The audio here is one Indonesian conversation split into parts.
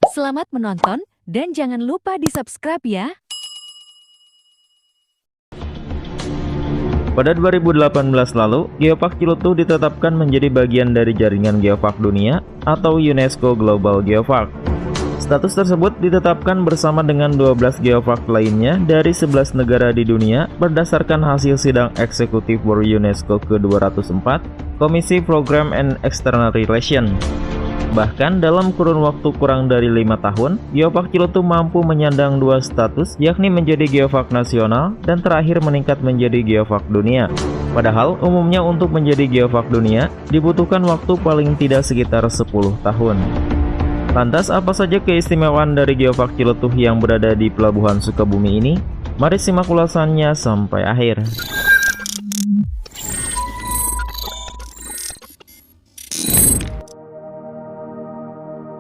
Selamat menonton dan jangan lupa di-subscribe ya. Pada 2018 lalu, Geopark Ciletuh ditetapkan menjadi bagian dari jaringan Geopark Dunia atau UNESCO Global Geopark. Status tersebut ditetapkan bersama dengan 12 geopark lainnya dari 11 negara di dunia berdasarkan hasil sidang eksekutif World UNESCO ke-204, Komisi Program and External Relations. Bahkan dalam kurun waktu kurang dari 5 tahun, Geopark Ciletuh mampu menyandang 2 status, yakni menjadi geopark nasional dan terakhir meningkat menjadi geopark dunia. Padahal umumnya untuk menjadi geopark dunia dibutuhkan waktu paling tidak sekitar 10 tahun. Lantas apa saja keistimewaan dari Geopark Ciletuh yang berada di Pelabuhan Sukabumi ini? Mari simak ulasannya sampai akhir.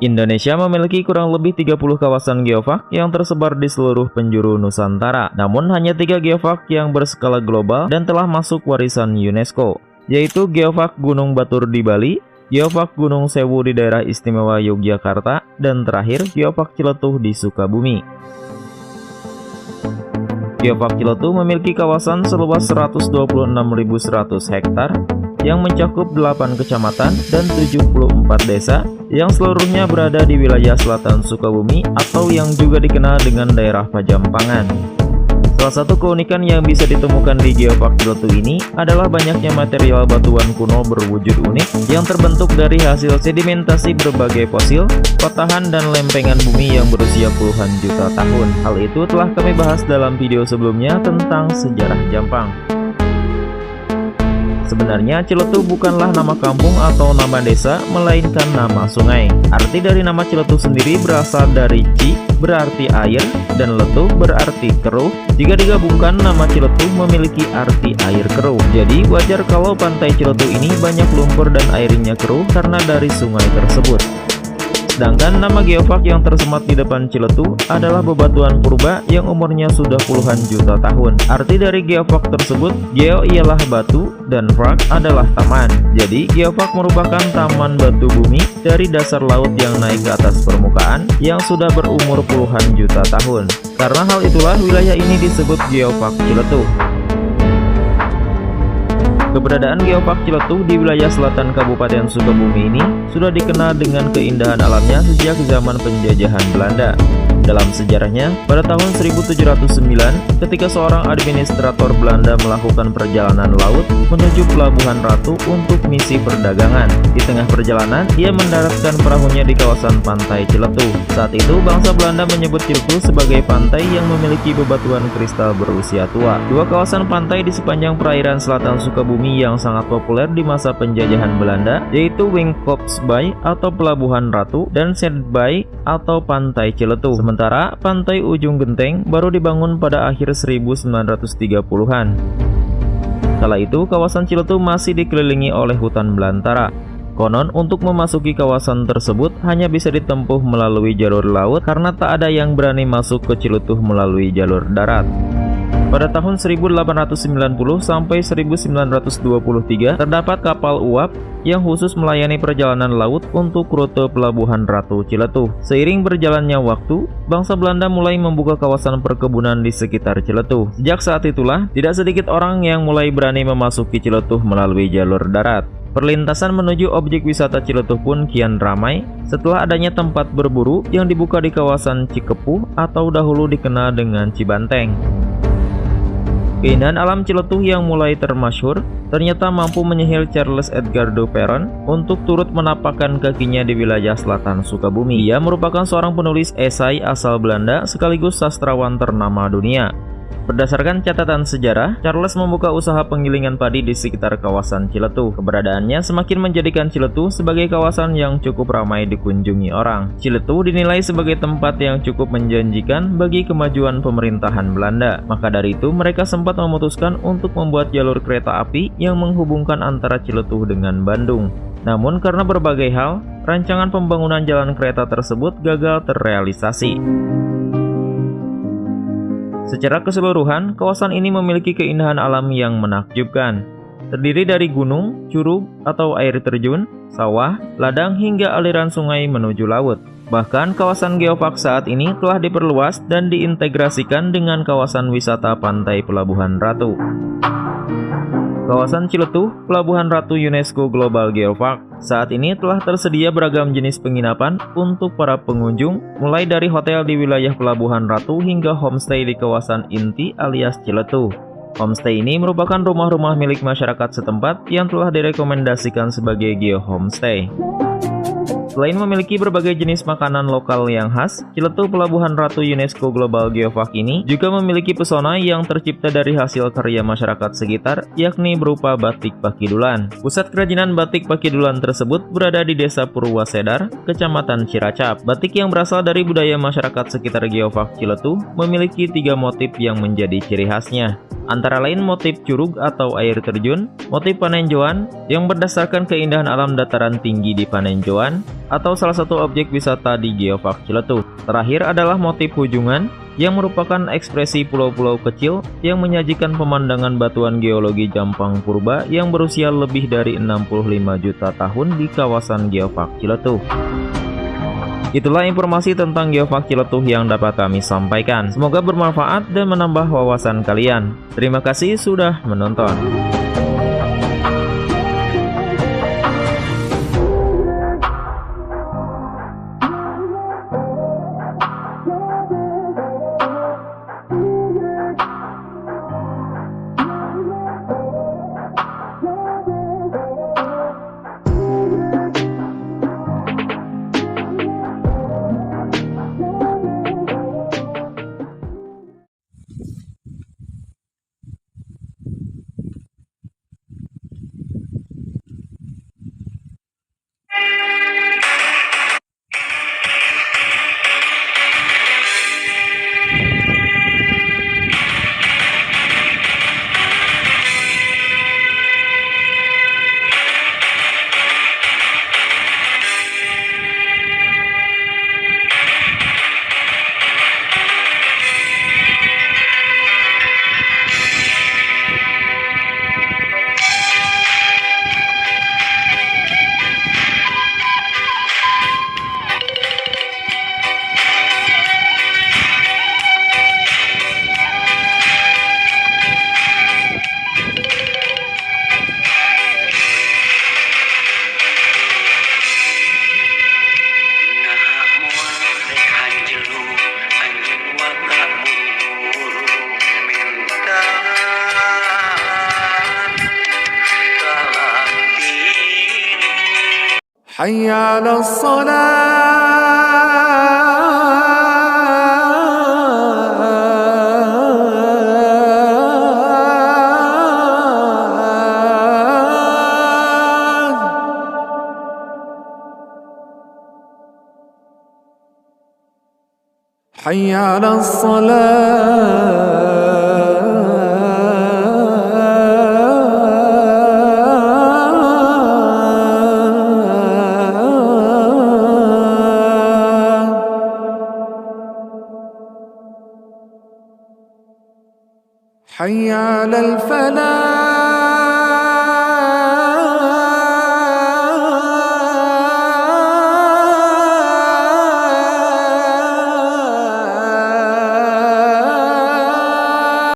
Indonesia memiliki kurang lebih 30 kawasan geopark yang tersebar di seluruh penjuru Nusantara. Namun hanya 3 geopark yang berskala global dan telah masuk warisan UNESCO, yaitu Geopark Gunung Batur di Bali, Geopark Gunung Sewu di daerah istimewa Yogyakarta, dan terakhir Geopark Ciletuh di Sukabumi. Geopark Ciletuh memiliki kawasan seluas 126.100 hektar yang mencakup 8 kecamatan dan 74 desa yang seluruhnya berada di wilayah selatan Sukabumi atau yang juga dikenal dengan daerah Pajampangan. Salah satu keunikan yang bisa ditemukan di Geopark Ciletuh ini adalah banyaknya material batuan kuno berwujud unik yang terbentuk dari hasil sedimentasi berbagai fosil, patahan, dan lempengan bumi yang berusia puluhan juta tahun. Hal itu telah kami bahas dalam video sebelumnya tentang sejarah Jampang. Sebenarnya Ciletuh bukanlah nama kampung atau nama desa, melainkan nama sungai. Arti dari nama Ciletuh sendiri berasal dari Ci, berarti air, dan Letuh berarti keruh. Jika digabungkan, nama Ciletuh memiliki arti air keruh. Jadi wajar kalau pantai Ciletuh ini banyak lumpur dan airnya keruh karena dari sungai tersebut. Sedangkan nama geopark yang tersemat di depan Ciletuh adalah bebatuan purba yang umurnya sudah puluhan juta tahun. Arti dari geopark tersebut, geo ialah batu dan park adalah taman. Jadi geopark merupakan taman batu bumi dari dasar laut yang naik ke atas permukaan yang sudah berumur puluhan juta tahun. Karena hal itulah wilayah ini disebut Geopark Ciletuh. Keberadaan Geopark Ciletuh di wilayah selatan Kabupaten Sukabumi ini sudah dikenal dengan keindahan alamnya sejak zaman penjajahan Belanda. Dalam sejarahnya, pada tahun 1709, ketika seorang administrator Belanda melakukan perjalanan laut menuju Pelabuhan Ratu untuk misi perdagangan. Di tengah perjalanan, ia mendaratkan perahunya di kawasan pantai Ciletuh. Saat itu, bangsa Belanda menyebut Ciletuh sebagai pantai yang memiliki bebatuan kristal berusia tua. Dua kawasan pantai di sepanjang perairan selatan Sukabumi yang sangat populer di masa penjajahan Belanda, yaitu Wingkops Bay atau Pelabuhan Ratu dan Sed Bay atau Pantai Ciletuh. Sementara Pantai Ujung Genteng baru dibangun pada akhir 1930-an. Kala itu kawasan Ciletuh masih dikelilingi oleh hutan belantara. Konon untuk memasuki kawasan tersebut hanya bisa ditempuh melalui jalur laut karena tak ada yang berani masuk ke Ciletuh melalui jalur darat. Pada tahun 1890 sampai 1923 terdapat kapal uap yang khusus melayani perjalanan laut untuk rute Pelabuhan Ratu Ciletuh. Seiring berjalannya waktu, bangsa Belanda mulai membuka kawasan perkebunan di sekitar Ciletuh. Sejak saat itulah, tidak sedikit orang yang mulai berani memasuki Ciletuh melalui jalur darat. Perlintasan menuju objek wisata Ciletuh pun kian ramai setelah adanya tempat berburu yang dibuka di kawasan Cikepuh atau dahulu dikenal dengan Cibanteng. Keindahan alam Ciletuh yang mulai termasyhur ternyata mampu menyihir Charles Edgardo Perron untuk turut menapakkan kakinya di wilayah selatan Sukabumi. Ia merupakan seorang penulis esai asal Belanda sekaligus sastrawan ternama dunia. Berdasarkan catatan sejarah, Charles membuka usaha penggilingan padi di sekitar kawasan Ciletuh. Keberadaannya semakin menjadikan Ciletuh sebagai kawasan yang cukup ramai dikunjungi orang. Ciletuh dinilai sebagai tempat yang cukup menjanjikan bagi kemajuan pemerintahan Belanda. Maka dari itu, mereka sempat memutuskan untuk membuat jalur kereta api yang menghubungkan antara Ciletuh dengan Bandung. Namun karena berbagai hal, rancangan pembangunan jalan kereta tersebut gagal terrealisasi. Secara keseluruhan, kawasan ini memiliki keindahan alam yang menakjubkan. terdiri dari gunung, curug atau air terjun, sawah, ladang hingga aliran sungai menuju laut. Bahkan kawasan geopark saat ini telah diperluas dan diintegrasikan dengan kawasan wisata pantai Pelabuhan Ratu. Kawasan Ciletuh, Pelabuhan Ratu UNESCO Global Geopark, saat ini telah tersedia beragam jenis penginapan untuk para pengunjung, mulai dari hotel di wilayah Pelabuhan Ratu hingga homestay di kawasan inti alias Ciletuh. Homestay ini merupakan rumah-rumah milik masyarakat setempat yang telah direkomendasikan sebagai geo homestay. Selain memiliki berbagai jenis makanan lokal yang khas, Ciletuh Pelabuhan Ratu UNESCO Global Geopark ini juga memiliki pesona yang tercipta dari hasil karya masyarakat sekitar, yakni berupa batik Pakidulan. Pusat kerajinan batik Pakidulan tersebut berada di Desa Purwasedar, Kecamatan Ciracap. Batik yang berasal dari budaya masyarakat sekitar Geopark Ciletuh memiliki 3 motif yang menjadi ciri khasnya. Antara lain motif curug atau air terjun, motif panenjoan yang berdasarkan keindahan alam dataran tinggi di Panenjoan, atau salah satu objek wisata di Geopark Ciletuh. Terakhir adalah motif hujungan yang merupakan ekspresi pulau-pulau kecil yang menyajikan pemandangan batuan geologi Jampang Purba yang berusia lebih dari 65 juta tahun di kawasan Geopark Ciletuh. Itulah informasi tentang Geopark Ciletuh yang dapat kami sampaikan. Semoga bermanfaat dan menambah wawasan kalian. Terima kasih sudah menonton. حي على الصلاة حي على الصلاة حي على الفلاح